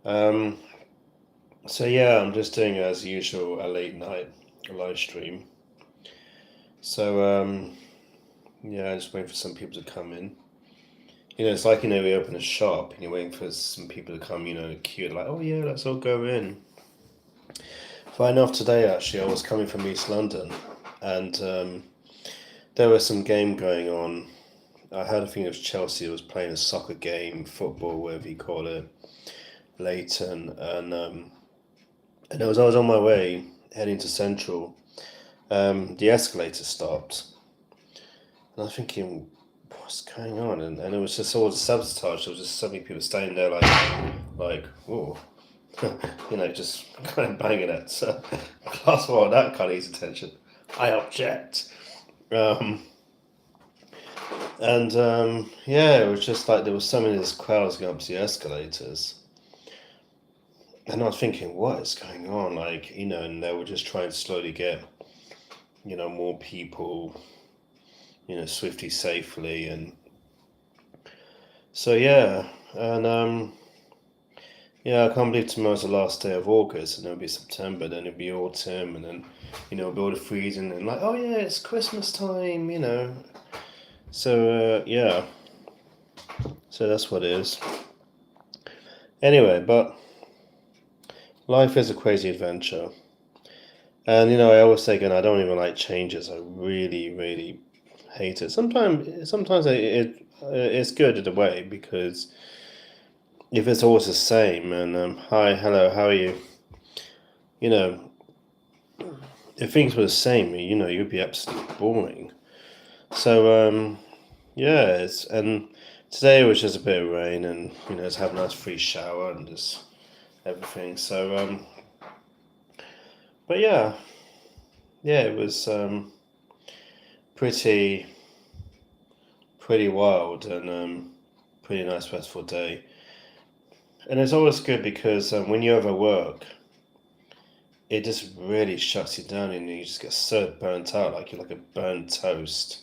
Um, so yeah, I'm just doing as usual a late night live stream. So yeah, just waiting for some people to come in. It's like we open a shop and you're waiting for some people to come. Queue like, oh yeah, let's all go in. Fine enough today, actually, I was coming from East London, and there was some game going on. I heard a thing of Chelsea was playing a soccer game, football, whatever you call it, Leighton, and as I was on my way heading to Central, the escalator stopped, and I was thinking, what's going on? And it was just all the sabotage. There was just so many people standing there, like, oh, just kind of banging it. So, class one, that kind of needs attention. I object. Um, and yeah, it was just like there was so many of these crowds going up to the escalators. And I was thinking, what is going on? And they were just trying to slowly get, more people, swiftly, safely. And so, yeah. And yeah, I can't believe tomorrow's the last day of August, and it'll be September, then it'll be autumn, and then, it'll be all the freezing, and like, oh yeah, it's Christmas time. So, yeah. So that's what it is. Anyway, but life is a crazy adventure. And I always say again, I don't even like changes. I really, really hate it. Sometimes it's good in a way because if it's always the same and hi, hello, how are you? You know, if things were the same, you'd be absolutely boring. So yeah, and today was just a bit of rain, and just have a nice free shower and just everything. So but yeah, it was pretty pretty wild and pretty nice restful day. And it's always good because when you overwork, it just really shuts you down and you just get so burnt out, like you're like a burnt toast.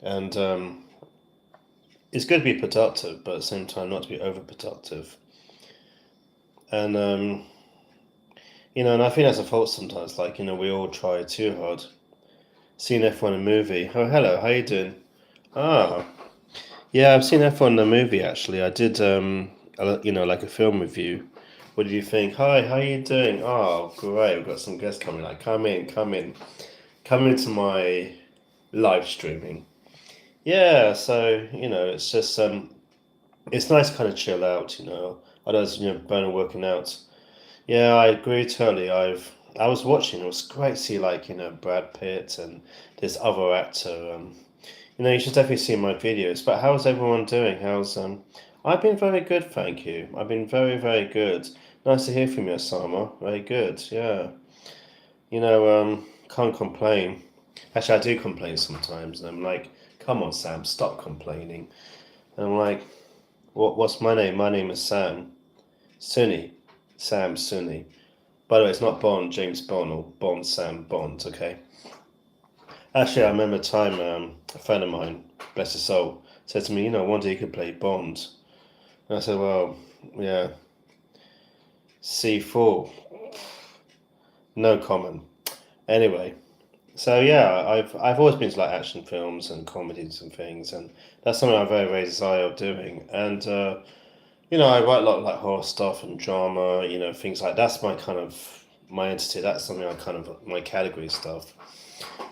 And it's good to be productive, but at the same time, not to be overproductive. And, and I think that's a fault sometimes. Like, we all try too hard. Seen F1 in a movie. Oh, hello, how you doing? Ah, yeah, I've seen F1 in a movie, actually. I did, like a film review. What did you think? Hi, how you doing? Oh, great. We've got some guests coming. Like, come in, come in. Come into my live streaming. Yeah, so, it's just, it's nice to kind of chill out, I was, burning working out. Yeah, I agree totally. I was watching, it was great to see, like, Brad Pitt and this other actor. You should definitely see my videos. But how's everyone doing? I've been very good, thank you. I've been very, very good. Nice to hear from you, Osama. Very good, yeah. Can't complain. Actually, I do complain sometimes, and I'm like, come on, Sam, stop complaining. And I'm like, what's my name? My name is Sam Suni. Sam Suni. By the way, it's not Bond, James Bond, or Bond, Sam Bond, okay? Actually, I remember a time a friend of mine, bless his soul, said to me, one day you could play Bond. And I said, well, yeah, C4. No comment. Anyway, so yeah, I've always been to like action films and comedies and things, and that's something I very, very desire of doing. And I write a lot of like horror stuff and drama, things like that's my kind of my entity. That's something I kind of my category stuff.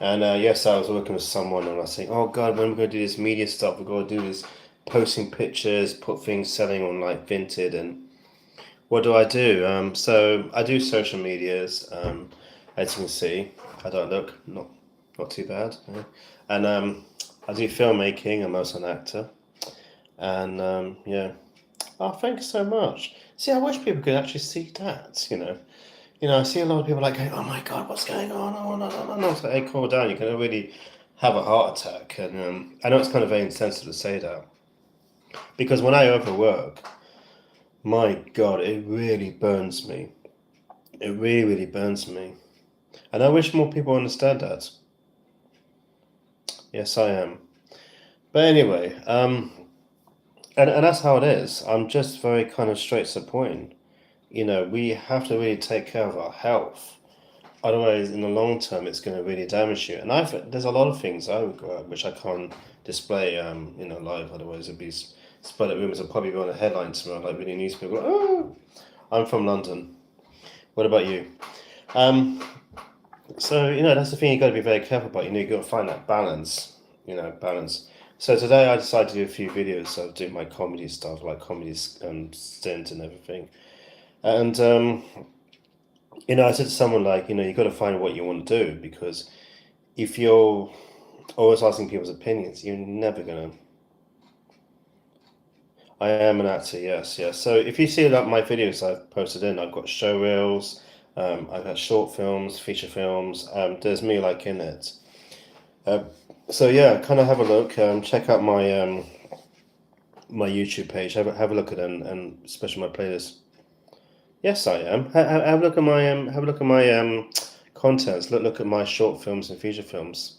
And yes, I was working with someone, and I was saying, "Oh God, when we're going to do this media stuff, we're going to do this, posting pictures, put things selling on like Vinted, and what do I do? So I do social medias. As you can see, I don't look not too bad, yeah. And I do filmmaking. I'm also an actor, and yeah. Oh, thanks so much. See, I wish people could actually see that. I see a lot of people like going, "Oh my God, what's going on? Oh no, no, no, no!" It's like, hey, calm down. You're gonna really have a heart attack. And I know it's kind of very insensitive to say that because when I overwork, my God, it really burns me. It really, really burns me. And I wish more people understand that. Yes, I am. But anyway, and that's how it is. I'm just very kind of straight to the point. we have to really take care of our health. Otherwise, in the long term, it's going to really damage you. And there's a lot of things I regret which I can't display, live. Otherwise, it'd be spread at rumors. I'll probably be on a headline tomorrow, like reading newspaper. Oh, I'm from London. What about you? Um, so that's the thing you got to be very careful about. You got to find that balance. Balance. So today I decided to do a few videos of doing my comedy stuff, like comedy stint and everything. And I said to someone like, you got to find what you want to do, because if you're always asking people's opinions, you're never gonna. I am an actor, yes, yes. So if you see like my videos I've posted I've got showreels, I've had short films, feature films. There's me like in it. Uh, so yeah, kind of have a look. Check out my YouTube page. Have a look at it, and especially my playlist. Yes, I am. Have a look at my contents. Look at my short films and feature films.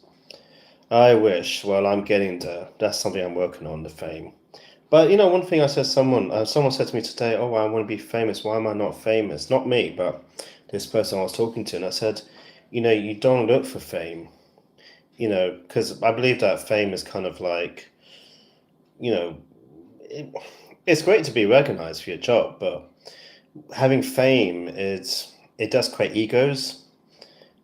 I wish. Well, I'm getting there. That's something I'm working on, the fame. But one thing I said, someone said to me today, "Oh, I want to be famous. Why am I not famous?" Not me, but this person I was talking to, and I said, you don't look for fame. Because I believe that fame is kind of like, you know, it, it's great to be recognized for your job, but having fame it does create egos,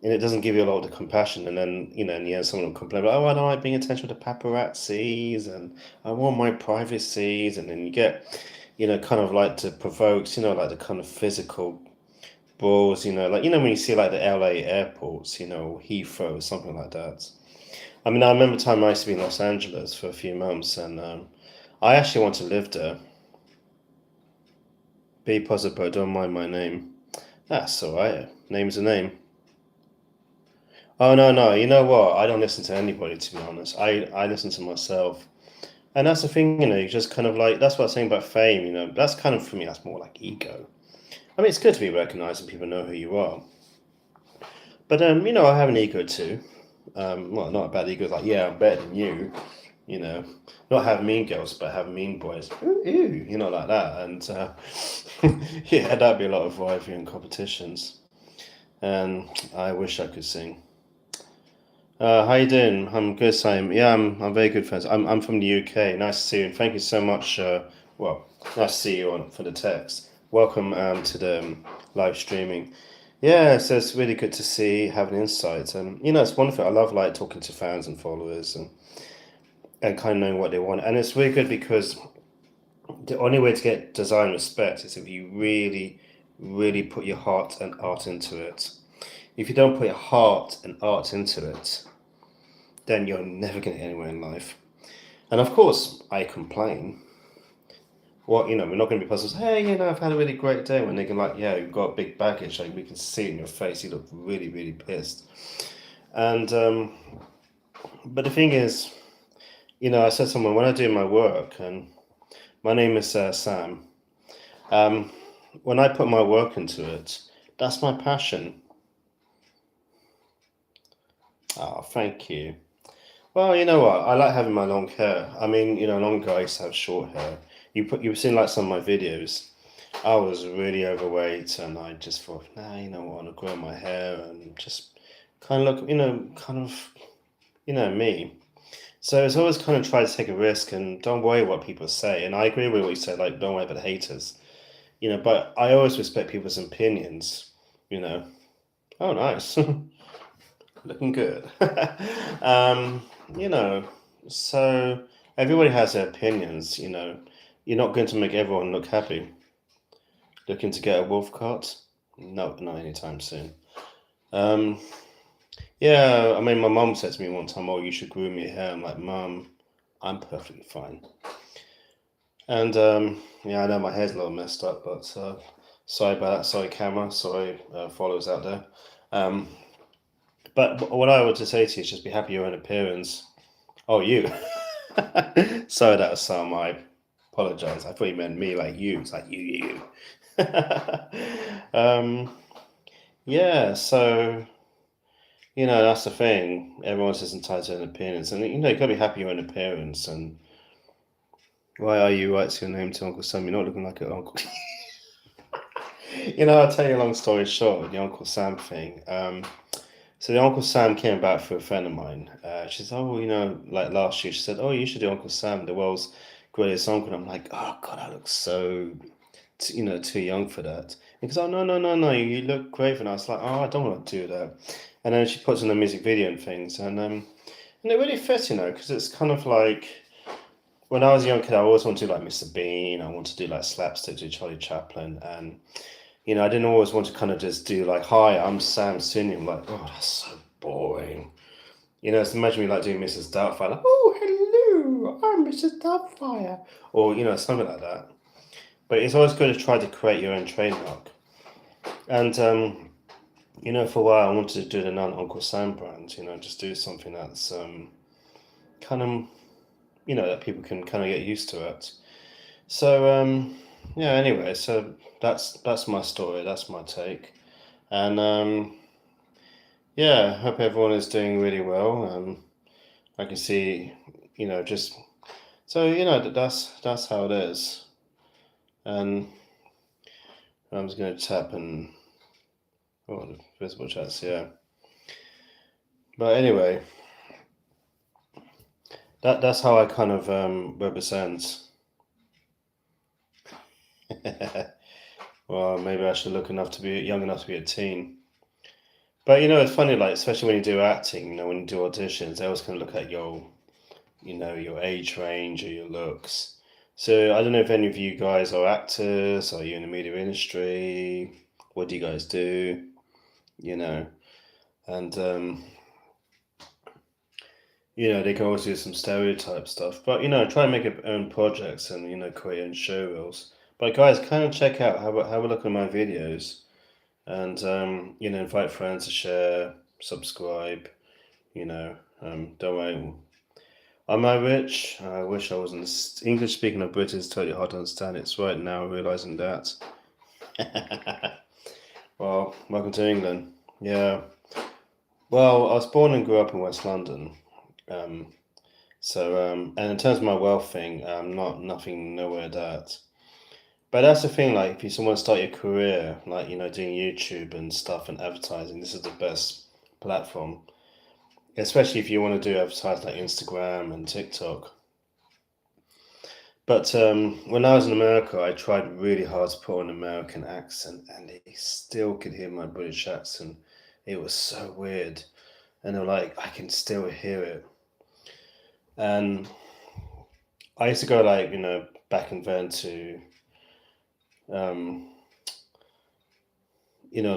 and it doesn't give you a lot of the compassion. And then in the end, someone will complain about, "Oh, I don't like being attention to paparazzis, and I want my privacies." And then you get kind of like the provokes, like the kind of physical brawls, like when you see like the LA airports, Heathrow, something like that. I mean, I remember time I used to be in Los Angeles for a few months, and I actually want to live there. Be positive, but don't mind my name. That's all right. Name's a name. Oh no, no. You know what? I don't listen to anybody, to be honest. I listen to myself, and that's the thing. You just kind of like, that's what I was saying about fame. That's kind of, for me, that's more like ego. I mean, it's good to be recognized and people know who you are, but I have an ego too. Well, not a bad ego. Like, yeah, I'm better than you. You know, not have mean girls, but have mean boys. Ooh, ooh, like that. And yeah, that'd be a lot of rivalry and competitions. And I wish I could sing. How you doing? I'm good, Sam. Yeah, I'm very good, friends. I'm from the UK. Nice to see you. And thank you so much. Well, nice to see you on for the text. Welcome to the live streaming. Yeah, so it's really good to see, having insights, and it's wonderful. I love like talking to fans and followers, and kind of knowing what they want. And it's really good because the only way to get design respect is if you really, really put your heart and art into it. If you don't put your heart and art into it, then you're never going to get anywhere in life. And of course, I complain. Well, we're not going to be puzzles. Hey, I've had a really great day. When they can like, yeah, you've got a big baggage. Like we can see it in your face. You look really, really pissed. And but the thing is, I said to someone, when I do my work, and my name is Sam. When I put my work into it, that's my passion. Oh, thank you. Well, you know what? I like having my long hair. I mean, long guys have short hair. You've seen like some of my videos. I was really overweight, and I just thought, nah, I want to grow my hair and just kind of look, kind of, me. So it's always kind of try to take a risk and don't worry what people say. And I agree with what you said, like don't worry about the haters. But I always respect people's opinions. You know. Oh, nice, looking good. um, you know, so everybody has their opinions. You're not going to make everyone look happy. Looking to get a wolf cut? No, not anytime soon. Um, yeah, I mean, my mum said to me one time, "Oh, you should groom your hair." I'm like, "Mum, I'm perfectly fine." And yeah, I know my hair's a little messed up, but sorry about that. Sorry, camera. Sorry, followers out there. Um, but what I would just say to you is just be happy with your own appearance. Oh, you. Sorry, that was Sam. I apologize. I thought you meant me, like you. It's like you. um, yeah, so that's the thing. Everyone's just entitled to an appearance, and you gotta be happy with your own appearance. And why are you? What's your name to Uncle Sam? You're not looking like an uncle. I'll tell you a long story short with the Uncle Sam thing. So the Uncle Sam came back for a friend of mine. She said, "Oh, like last year, she said, oh, you should do Uncle Sam, the world's greatest uncle." And I'm like, "Oh God, I look so, too young for that." Because, "Oh, no, no, no, no, you look great." And I was like, "Oh, I don't want to do that." And then she puts in a music video and things, and it really fits, because it's kind of like when I was a young kid, I always wanted to do like Mr. Bean. I wanted to do like slapstick to Charlie Chaplin, and I didn't always want to kind of just do like, "Hi, I'm Sam Suni." I'm like, "Oh, that's so boring." It's imagine me like doing Mrs. Doubtfire, like, "Oh, hello, I'm Mrs. Doubtfire," or something like that. But it's always good to try to create your own trademark. And for a while, I wanted to do the non Uncle Sam brand. Just do something that's kind of that people can kind of get used to it. So yeah. Anyway, so that's my story. That's my take. And yeah, I hope everyone is doing really well. I can see, just so that's how it is. And I'm just going to tap and the visible chats, yeah. But anyway, that's how I kind of represent. Well, maybe I should look enough to be young enough to be a teen. But it's funny, like especially when you do acting, when you do auditions, they always kind of look at your age range or your looks. So I don't know if any of you guys are actors. Are you in the media industry? What do you guys do? And they can always do some stereotype stuff, but try and make your own projects and create your own showreels. But guys, kind of check out, have a look at my videos, and invite friends to share, subscribe. Don't worry. Am I rich? I wish I wasn't. English speaking of British is totally hard to understand. It's right now realizing that. Well, welcome to England. Yeah. Well, I was born and grew up in West London. And in terms of my wealth thing, nothing nowhere that. But that's the thing, like, if you want to start your career, like, doing YouTube and stuff and advertising, this is the best platform. Especially if you want to do advertising like Instagram and TikTok. But when I was in America, I tried really hard to put on an American accent, and they still could hear my British accent. It was so weird. And they're like, I can still hear it. And I used to go, like, back and then to,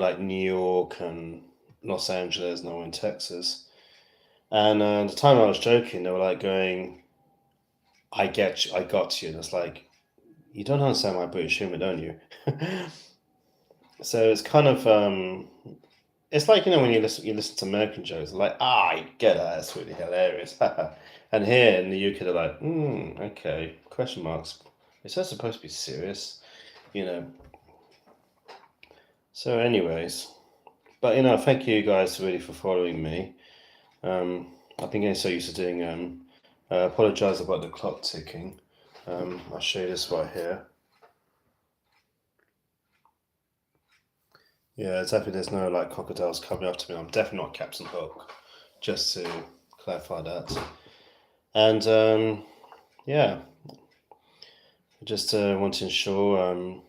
like New York and Los Angeles and all in Texas. And the time I was joking, they were like going, I got you. And it's like, you don't understand my British humor, don't you? So it's kind of, it's like, when you listen to American jokes, like, I get that, that's really hilarious. And here in the UK, they're like, okay, question marks. Is that supposed to be serious? So anyways, but thank you guys really for following me. I've been getting so used to doing, I apologize about the clock ticking. I'll show you this right here. Yeah, exactly. There's no like crocodiles coming after me. I'm definitely not Captain Hook, just to clarify that. And yeah, I just want to ensure.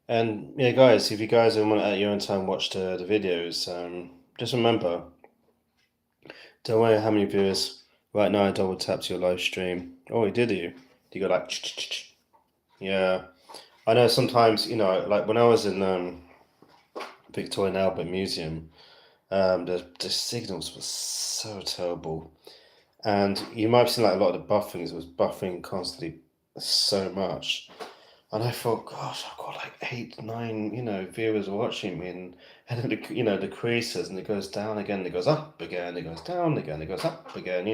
And yeah, guys, if you guys want at your own time watch the videos, just remember, don't worry how many viewers. Right now, I double tapped your live stream. Oh, you did you? You go like, yeah. I know sometimes, like when I was in Victoria and Albert Museum, the signals were so terrible. And you might have seen like a lot of the buffings, it was buffering constantly so much. And I thought, gosh, I've got like 8, 9, viewers watching me, and then the creases, and it goes down again, it goes up again, it goes down again, it goes up again,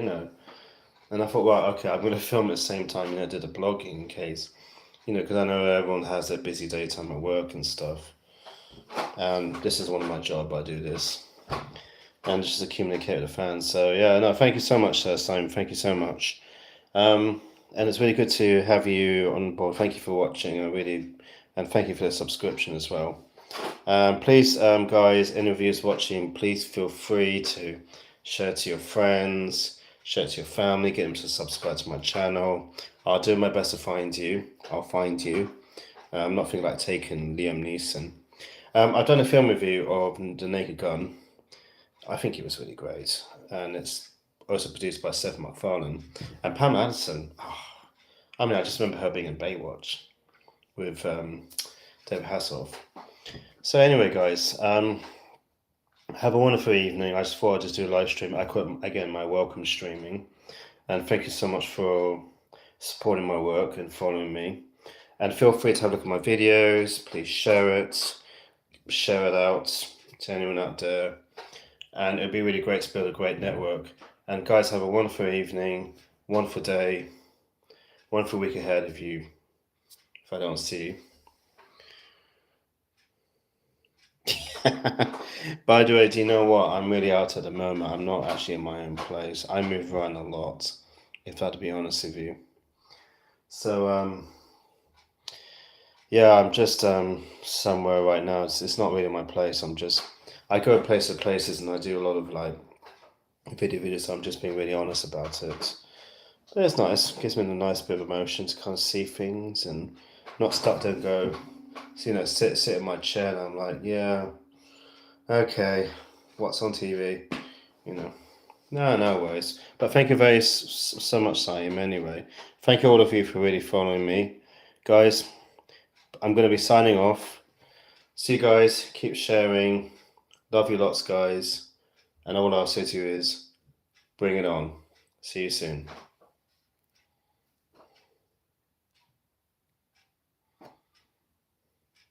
And I thought, right, okay, I'm going to film at the same time, I did a blogging in case, because I know everyone has their busy daytime at work and stuff. And this is one of my job, I do this. And just to communicate with the fans. So yeah, no, thank you so much, Simon. Thank you so much. And it's really good to have you on board. Thank you for watching. I really and thank you for the subscription as well. Please, guys, any of you watching, please feel free to share to your friends, share to your family, get them to subscribe to my channel. I'll do my best to find you. I'll find you. Nothing like taking Liam Neeson. I've done a film review of The Naked Gun. I think it was really great, and it's also produced by Seth MacFarlane and Pam Anderson. Oh, I mean, I just remember her being in Baywatch with David Hasselhoff. So anyway, guys, have a wonderful evening. I just thought I'd just do a live stream. I quit again my welcome streaming, and thank you so much for supporting my work and following me. And feel free to have a look at my videos. Please share it out to anyone out there, and it'd be really great to build a great network. And guys, have a wonderful evening, wonderful day, wonderful week ahead if I don't see you. By the way, do you know what? I'm really out at the moment. I'm not actually in my own place. I move around a lot, if I have to be honest with you. So, yeah, I'm just somewhere right now. It's not really my place. I go places and I do a lot of like videos. So I'm just being really honest about it. But it's nice. It gives me a nice bit of emotion to kind of see things and not stop there and go. So, sit in my chair and I'm like, yeah. Okay, what's on TV? No worries. But thank you so much, Saeem, anyway. Thank you all of you for really following me. Guys, I'm going to be signing off. See you guys. Keep sharing. Love you lots, guys. And all I'll say to you is, bring it on. See you soon.